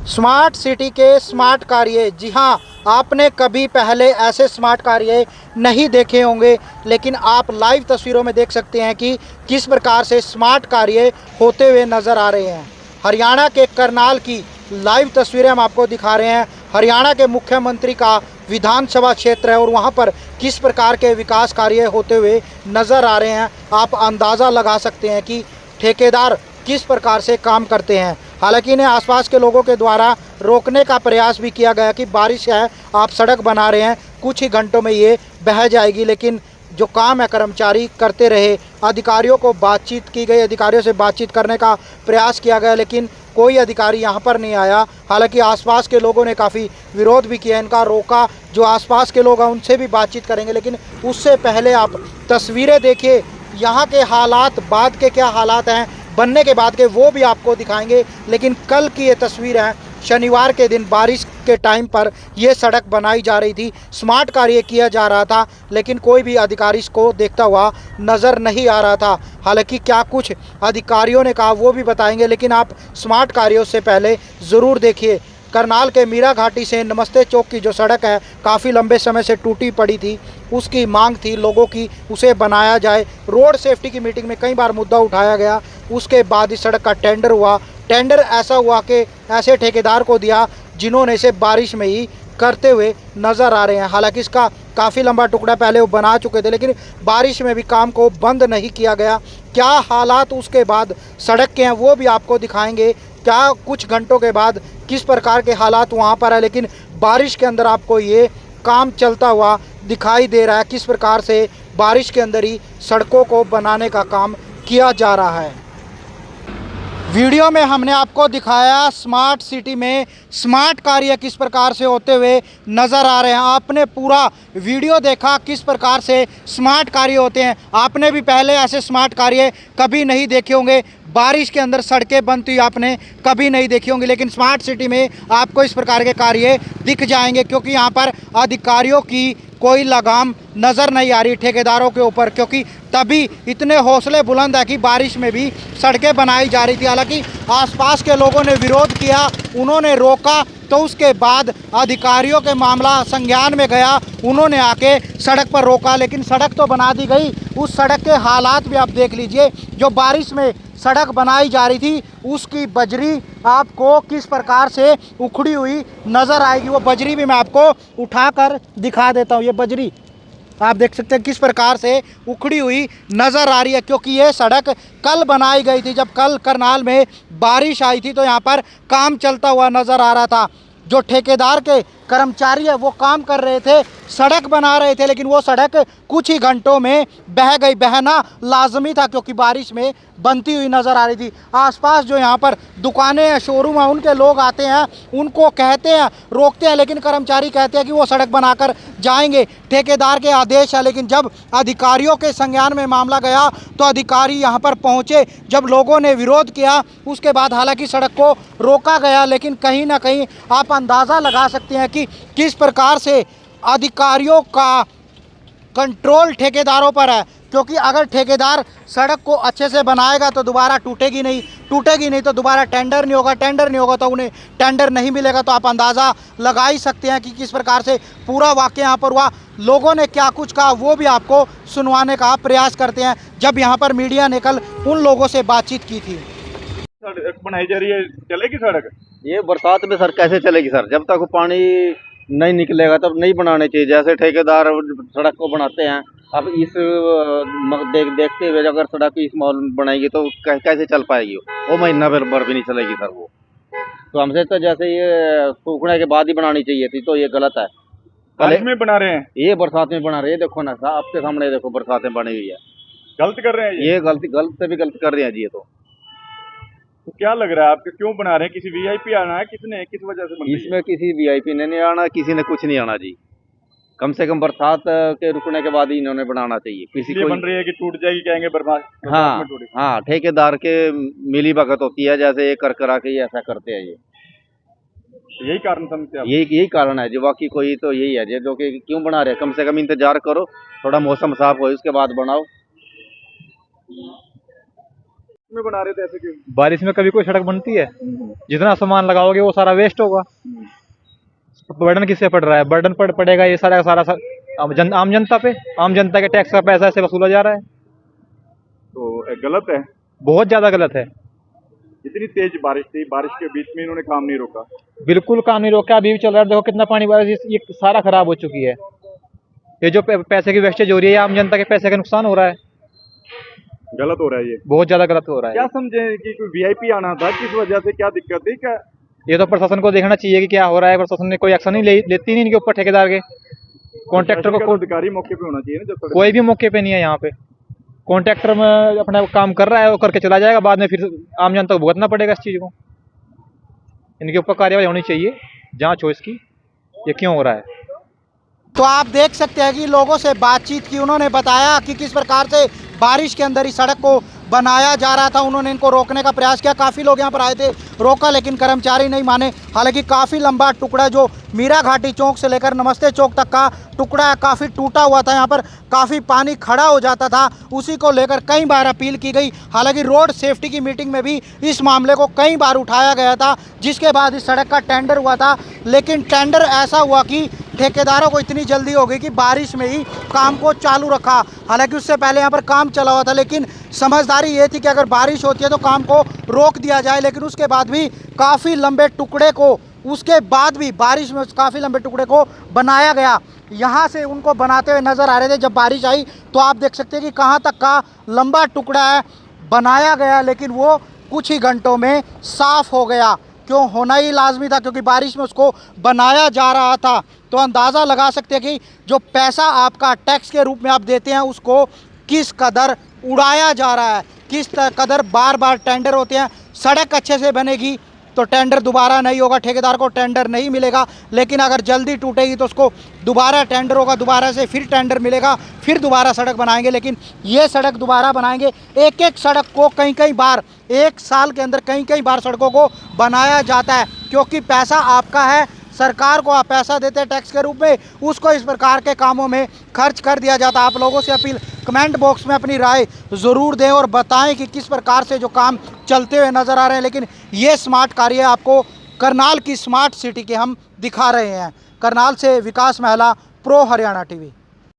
Smart city के smart कार्य, जी हाँ, आपने कभी पहले ऐसे स्मार्ट कार्य नहीं देखे होंगे, लेकिन आप लाइव तस्वीरों में देख सकते हैं कि किस प्रकार से स्मार्ट कार्य होते हुए नज़र आ रहे हैं। हरियाणा के करनाल की लाइव तस्वीरें हम आपको दिखा रहे हैं। हरियाणा के मुख्यमंत्री का विधानसभा क्षेत्र है और वहाँ पर किस प्रकार के विकास कार्य होते हुए नज़र आ रहे हैं। आप अंदाज़ा लगा सकते हैं कि ठेकेदार किस प्रकार से काम करते हैं। हालांकि इन्हें आसपास के लोगों के द्वारा रोकने का प्रयास भी किया गया कि बारिश है, आप सड़क बना रहे हैं, कुछ ही घंटों में ये बह जाएगी, लेकिन जो काम है कर्मचारी करते रहे। अधिकारियों को बातचीत की गई, अधिकारियों से बातचीत करने का प्रयास किया गया, लेकिन कोई अधिकारी यहाँ पर नहीं आया। हालांकि आसपास के लोगों ने काफ़ी विरोध भी किया, इनका रोका। जो आसपास के लोग हैं उनसे भी बातचीत करेंगे, लेकिन उससे पहले आप तस्वीरें देखिए। यहाँ के हालात, बाद के क्या हालात हैं, बनने के बाद के, वो भी आपको दिखाएंगे। लेकिन कल की ये तस्वीर है, शनिवार के दिन बारिश के टाइम पर ये सड़क बनाई जा रही थी, स्मार्ट कार्य किया जा रहा था, लेकिन कोई भी अधिकारी इसको देखता हुआ नज़र नहीं आ रहा था। हालांकि क्या कुछ अधिकारियों ने कहा वो भी बताएंगे, लेकिन आप स्मार्ट कार्यों से पहले ज़रूर देखिए। करनाल के मीरा घाटी से नमस्ते चौक की जो सड़क है, काफ़ी लंबे समय से टूटी पड़ी थी, उसकी मांग थी लोगों की, उसे बनाया जाए। रोड सेफ्टी की मीटिंग में कई बार मुद्दा उठाया गया। उसके बाद इस सड़क का टेंडर हुआ। टेंडर ऐसा हुआ कि ऐसे ठेकेदार को दिया जिन्होंने इसे बारिश में ही करते हुए नज़र आ रहे हैं। हालांकि इसका काफ़ी लंबा टुकड़ा पहले वो बना चुके थे, लेकिन बारिश में भी काम को बंद नहीं किया गया। क्या हालात उसके बाद सड़क के हैं वो भी आपको दिखाएंगे। क्या कुछ घंटों के बाद किस प्रकार के हालात वहाँ पर है, लेकिन बारिश के अंदर आपको ये काम चलता हुआ दिखाई दे रहा है। किस प्रकार से बारिश के अंदर ही सड़कों को बनाने का काम किया जा रहा है। वीडियो में हमने आपको दिखाया स्मार्ट सिटी में स्मार्ट कार्य किस प्रकार से होते हुए नज़र आ रहे हैं। आपने पूरा वीडियो देखा किस प्रकार से स्मार्ट कार्य होते हैं। आपने भी पहले ऐसे स्मार्ट कार्य कभी नहीं देखे होंगे। बारिश के अंदर सड़कें बनती हुई आपने कभी नहीं देखी होंगी, लेकिन स्मार्ट सिटी में आपको इस प्रकार के कार्य दिख जाएंगे, क्योंकि यहाँ पर अधिकारियों की कोई लगाम नज़र नहीं आ रही ठेकेदारों के ऊपर, क्योंकि तभी इतने हौसले बुलंद है कि बारिश में भी सड़कें बनाई जा रही थी। हालांकि आसपास के लोगों ने विरोध किया, उन्होंने रोका, तो उसके बाद अधिकारियों के मामला संज्ञान में गया, उन्होंने आके सड़क पर रोका, लेकिन सड़क तो बना दी गई। उस सड़क के हालात भी आप देख लीजिए। जो बारिश में सड़क बनाई जा रही थी उसकी बजरी आपको किस प्रकार से उखड़ी हुई नज़र आएगी। वो बजरी भी मैं आपको उठाकर दिखा देता हूँ। ये बजरी आप देख सकते हैं किस प्रकार से उखड़ी हुई नज़र आ रही है, क्योंकि ये सड़क कल बनाई गई थी। जब कल करनाल में बारिश आई थी तो यहाँ पर काम चलता हुआ नज़र आ रहा था। जो ठेकेदार के कर्मचारी है वो काम कर रहे थे, सड़क बना रहे थे, लेकिन वो सड़क कुछ ही घंटों में बह गई। बहना लाजमी था, क्योंकि बारिश में बनती हुई नज़र आ रही थी। आसपास जो यहाँ पर दुकानें हैं, शोरूम हैं, उनके लोग आते हैं, उनको कहते हैं, रोकते हैं, लेकिन कर्मचारी कहते हैं कि वो सड़क बनाकर जाएंगे, ठेकेदार के आदेश है। लेकिन जब अधिकारियों के संज्ञान में मामला गया तो अधिकारी यहाँ पर पहुँचे। जब लोगों ने विरोध किया उसके बाद हालांकि सड़क को रोका गया, लेकिन कहीं ना कहीं आप अंदाज़ा लगा सकते हैं कि किस प्रकार से अधिकारियों का कंट्रोल ठेकेदारों पर है। क्योंकि अगर ठेकेदार सड़क को अच्छे से बनाएगा तो दोबारा टूटेगी नहीं तो दोबारा टेंडर नहीं होगा तो उन्हें टेंडर नहीं मिलेगा। तो आप अंदाज़ा लगा ही सकते हैं कि किस प्रकार से पूरा वाक़या यहाँ पर हुआ। लोगों ने क्या कुछ कहा वो भी आपको सुनवाने का प्रयास करते हैं, जब यहाँ पर मीडिया ने कल उन लोगों से बातचीत की थी। सड़क बनाई जा रही है, चलेगी सड़क? ये बरसात में सर कैसे चलेगी सर? जब तक पानी नहीं निकलेगा तब नहीं बनाने चाहिए। जैसे ठेकेदार सड़क को बनाते हैं, अब इस देखते हुए अगर सड़क इस माहौल में बनाएगी तो कैसे चल पाएगी? वो महीना भर भी नहीं चलेगी सर वो। तो हमसे तो जैसे ये सूखने के बाद ही बनानी चाहिए थी, तो ये गलत है। बारिश में बना रहे हैं, ये बरसात में बना रहे हैं। देखो ना साहब, आपके सामने देखो बरसातें बनी हुई है। गलत कर रहे हैं ये गलत से भी गलत कर रहे हैं जी। ये तो क्या लग रहा है आपको, क्यों बना रहे हैं? किसी वीआईपी आना है, किसने, किस वजह से बन रही है? इसमें किसी वीआईपी ने नहीं आना, किसी ने कुछ नहीं आना जी। कम से कम बरसात के रुकने के बाद ही इन्होंने बनाना चाहिए। किसी को बन रही है कि टूट जाएगी, कहेंगे बर्बाद। हाँ हाँ, ठेकेदार के मिली भगत होती है, जैसे ये कर करा के ऐसा करते हैं। ये यही कारण समझते हैं? यही कारण है जो, बाकी कोई तो यही है जो कि क्यों बना रहे हैं। कम से कम इंतजार करो, थोड़ा मौसम साफ हो उसके बाद बनाओ। में बना रहे थे, ऐसे क्यों? बारिश में कभी कोई सड़क बनती है? जितना सामान लगाओगे वो सारा वेस्ट होगा। बर्डन किससे पड़ रहा है? बर्डन पड़ेगा ये सारा आम जनता पे। आम जनता के टैक्स का पैसा ऐसे वसूला जा रहा है। तो गलत है, बहुत ज्यादा गलत है। इतनी तेज बारिश थी, बारिश के बीच में इन्होंने काम नहीं रोका। बिल्कुल काम नहीं रोका, अभी भी चल रहा है। देखो कितना पानी बारिश, ये सारा खराब हो चुकी है। ये जो पैसे की वेस्टेज हो रही है, आम जनता के पैसे का नुकसान हो रहा है। गलत हो रहा है ये, बहुत ज्यादा गलत हो रहा है। क्या समझे कि कोई वीआईपी आना था, किस वजह से, क्या दिक्कत थी क्या? ये तो प्रशासन को देखना चाहिए कि क्या हो रहा है। प्रशासन ने कोई एक्शन नहीं लेती नहीं इनके ऊपर, ठेकेदार के। कॉन्ट्रैक्टर को अधिकारी मौके पे होना चाहिए ना, जब कोई भी मौके पे नहीं है यहाँ पे। कॉन्ट्रैक्टर में अपना काम कर रहा है, वो करके चला जाएगा, बाद में फिर आम जनता को भुगतना पड़ेगा इस चीज को। इनके ऊपर कार्रवाई होनी चाहिए, जांच हो इसकी, ये क्यों हो रहा है। तो आप देख सकते हैं कि लोगों से बातचीत की, उन्होंने बताया कि किस प्रकार से बारिश के अंदर ही सड़क को बनाया जा रहा था। उन्होंने इनको रोकने का प्रयास किया, काफ़ी लोग यहाँ पर आए थे, रोका, लेकिन कर्मचारी नहीं माने। हालांकि काफ़ी लंबा टुकड़ा जो मीरा घाटी चौक से लेकर नमस्ते चौक तक का टुकड़ा काफ़ी टूटा हुआ था, यहाँ पर काफ़ी पानी खड़ा हो जाता था, उसी को लेकर कई बार अपील की गई। हालांकि रोड सेफ्टी की मीटिंग में भी इस मामले को कई बार उठाया गया था, जिसके बाद इस सड़क का टेंडर हुआ था। लेकिन टेंडर ऐसा हुआ कि ठेकेदारों को इतनी जल्दी हो गई कि बारिश में ही काम को चालू रखा। हालांकि उससे पहले यहाँ पर काम चला हुआ था, लेकिन समझदारी ये थी कि अगर बारिश होती है तो काम को रोक दिया जाए। लेकिन उसके बाद भी काफ़ी लंबे टुकड़े को, उसके बाद भी बारिश में काफ़ी लंबे टुकड़े को बनाया गया। यहाँ से उनको बनाते हुए नज़र आ रहे थे। जब बारिश आई तो आप देख सकते हैं कि कहाँ तक का लंबा टुकड़ा है बनाया गया, लेकिन वो कुछ ही घंटों में साफ़ हो गया। क्यों होना ही लाजमी था, क्योंकि बारिश में उसको बनाया जा रहा था। तो अंदाज़ा लगा सकते हैं कि जो पैसा आपका टैक्स के रूप में आप देते हैं, उसको किस कदर उड़ाया जा रहा है, किस कदर बार बार टेंडर होते हैं। सड़क अच्छे से बनेगी तो टेंडर दोबारा नहीं होगा, ठेकेदार को टेंडर नहीं मिलेगा। लेकिन अगर जल्दी टूटेगी तो उसको दोबारा टेंडर होगा, दोबारा से फिर टेंडर मिलेगा, फिर दोबारा सड़क बनाएंगे। लेकिन ये सड़क दोबारा बनाएंगे, एक एक सड़क को कई कई बार, एक साल के अंदर कई कई बार सड़कों को बनाया जाता है, क्योंकि पैसा आपका है। सरकार को आप पैसा देते हैं टैक्स के रूप में, उसको इस प्रकार के कामों में खर्च कर दिया जाता है। आप लोगों से अपील, कमेंट बॉक्स में अपनी राय ज़रूर दें और बताएं कि किस प्रकार से जो काम चलते हुए नज़र आ रहे हैं। लेकिन ये स्मार्ट कार्य आपको करनाल की स्मार्ट सिटी के हम दिखा रहे हैं। करनाल से विकास महला, प्रो हरियाणा टीवी।